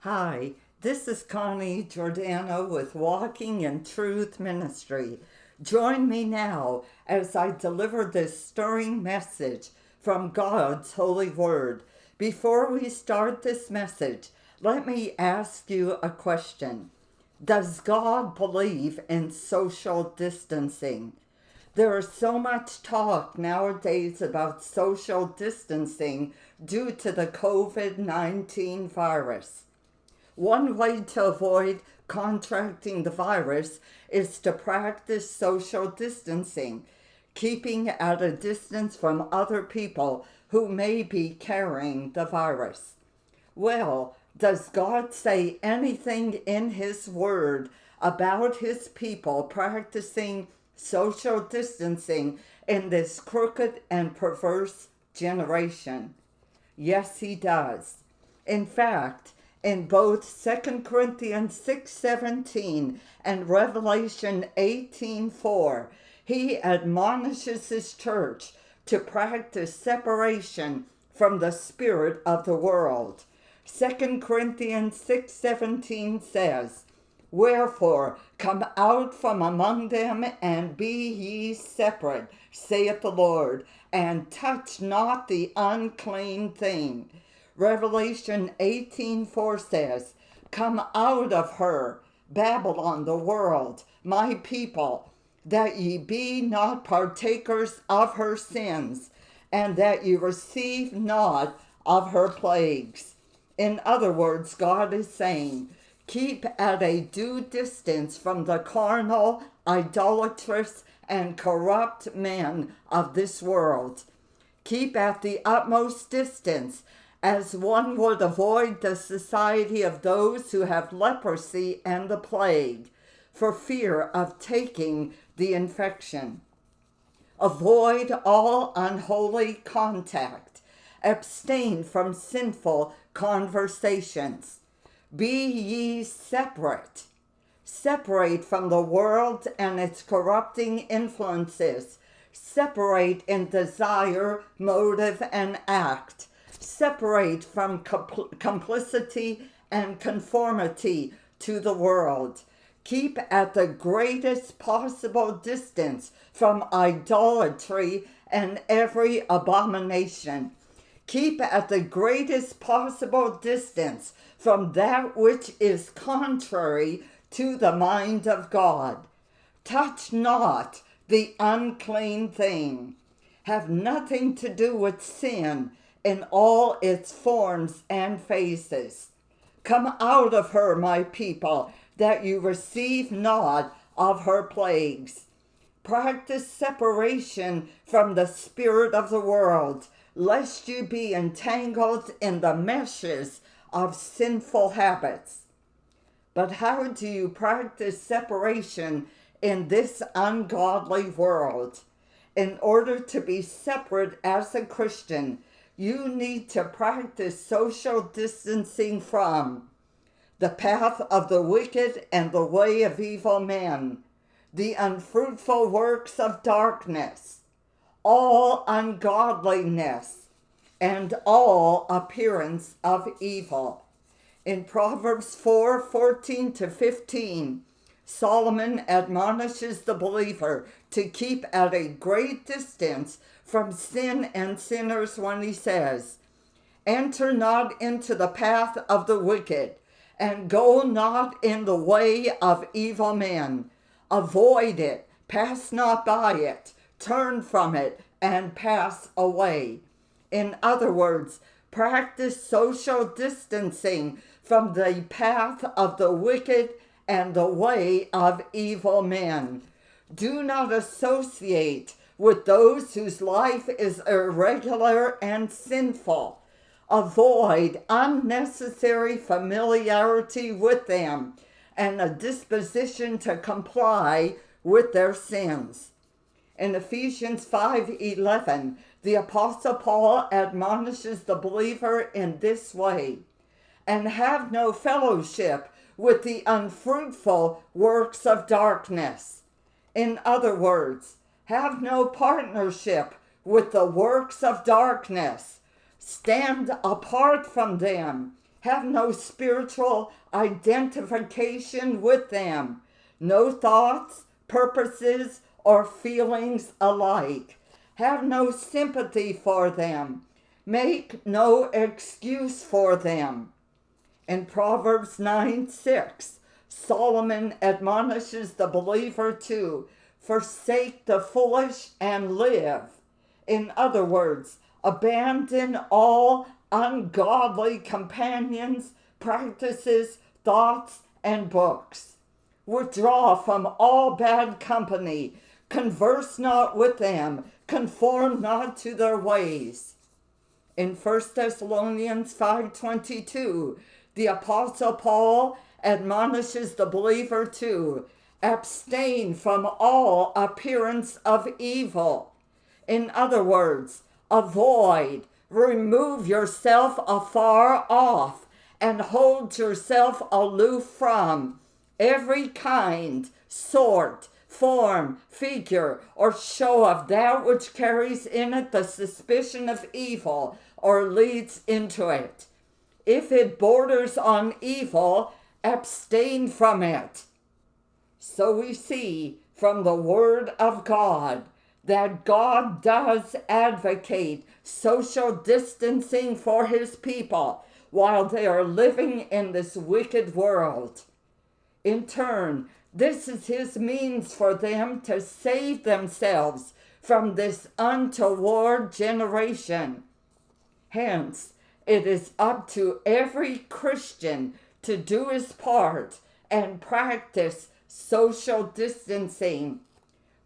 Hi, this is Connie Giordano with Walking in Truth Ministry. Join me now as I deliver this stirring message from God's holy word. Before we start this message, let me ask you a question. Does God believe in social distancing? There is so much talk nowadays about social distancing due to the COVID-19 virus. One way to avoid contracting the virus is to practice social distancing, keeping at a distance from other people who may be carrying the virus. Well, does God say anything in His Word about His people practicing social distancing in this crooked and perverse generation? Yes, He does. In fact, in both 2 Corinthians 6:17 and Revelation 18:4, he admonishes his church to practice separation from the spirit of the world. 2 Corinthians 6:17 says, "Wherefore come out from among them, and be ye separate, saith the Lord, and touch not the unclean thing." Revelation 18:4 says, "Come out of her, Babylon, the world, my people, that ye be not partakers of her sins, and that ye receive not of her plagues." In other words, God is saying, keep at a due distance from the carnal, idolatrous, and corrupt men of this world. Keep at the utmost distance, as one would avoid the society of those who have leprosy and the plague, for fear of taking the infection. Avoid all unholy contact. Abstain from sinful conversations. Be ye separate. Separate from the world and its corrupting influences. Separate in desire, motive, and act. Separate from complicity and conformity to the world. Keep at the greatest possible distance from idolatry and every abomination. Keep at the greatest possible distance from that which is contrary to the mind of God. Touch not the unclean thing. Have nothing to do with sin in all its forms and phases. Come out of her, my people, that you receive not of her plagues. Practice separation from the spirit of the world, lest you be entangled in the meshes of sinful habits. But how do you practice separation in this ungodly world? In order to be separate as a Christian, you need to practice social distancing from the path of the wicked and the way of evil men, the unfruitful works of darkness, all ungodliness, and all appearance of evil. In Proverbs 4:14-15, Solomon admonishes the believer to keep at a great distance from sin and sinners when he says, "Enter not into the path of the wicked, and go not in the way of evil men. Avoid it, pass not by it, turn from it, and pass away." In other words, practice social distancing from the path of the wicked and the way of evil men. Do not associate with those whose life is irregular and sinful. Avoid unnecessary familiarity with them and a disposition to comply with their sins. In Ephesians 5:11, the Apostle Paul admonishes the believer in this way, "And have no fellowship with the unfruitful works of darkness." In other words, have no partnership with the works of darkness. Stand apart from them. Have no spiritual identification with them. No thoughts, purposes, or feelings alike. Have no sympathy for them. Make no excuse for them. In Proverbs 9:6, Solomon admonishes the believer to forsake the foolish and live. In other words, abandon all ungodly companions, practices, thoughts, and books. Withdraw from all bad company. Converse not with them. Conform not to their ways. In 1 Thessalonians 5:22, the Apostle Paul admonishes the believer to abstain from all appearance of evil. In other words, avoid, remove yourself afar off, and hold yourself aloof from every kind, sort, form, figure, or show of that which carries in it the suspicion of evil or leads into it. If it borders on evil, abstain from it. So we see from the Word of God that God does advocate social distancing for his people while they are living in this wicked world. In turn, this is his means for them to save themselves from this untoward generation. Hence, it is up to every Christian to do his part and practice social distancing.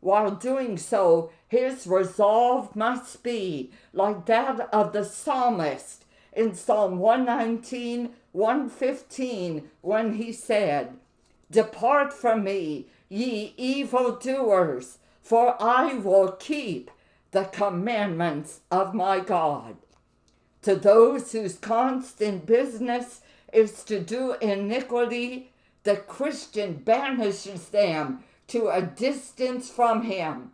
While doing so, his resolve must be like that of the psalmist in Psalm 119, 115, when he said, "Depart from me, ye evildoers, for I will keep the commandments of my God." To those whose constant business is to do iniquity, the Christian banishes them to a distance from him.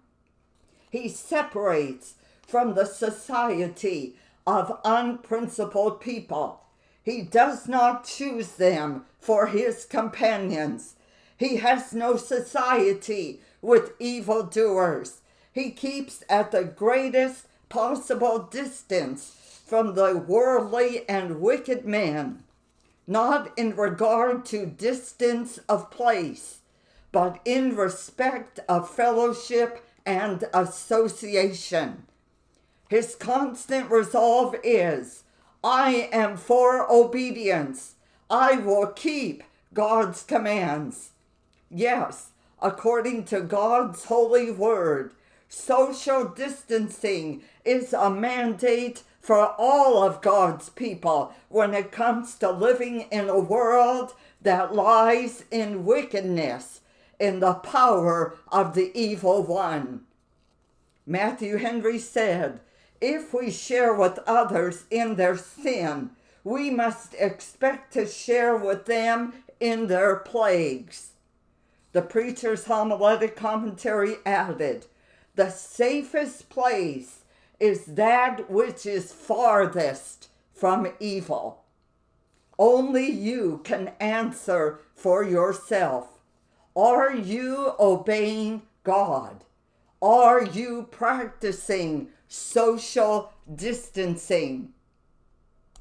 He separates from the society of unprincipled people. He does not choose them for his companions. He has no society with evildoers. He keeps at the greatest possible distance from the worldly and wicked men, not in regard to distance of place, but in respect of fellowship and association. His constant resolve is, I am for obedience. I will keep God's commands. Yes, according to God's holy word, social distancing is a mandate for all of God's people when it comes to living in a world that lies in wickedness, in the power of the evil one. Matthew Henry said, if we share with others in their sin, we must expect to share with them in their plagues. The preacher's homiletic commentary added, the safest place is that which is farthest from evil. Only you can answer for yourself. Are you obeying God? Are you practicing social distancing?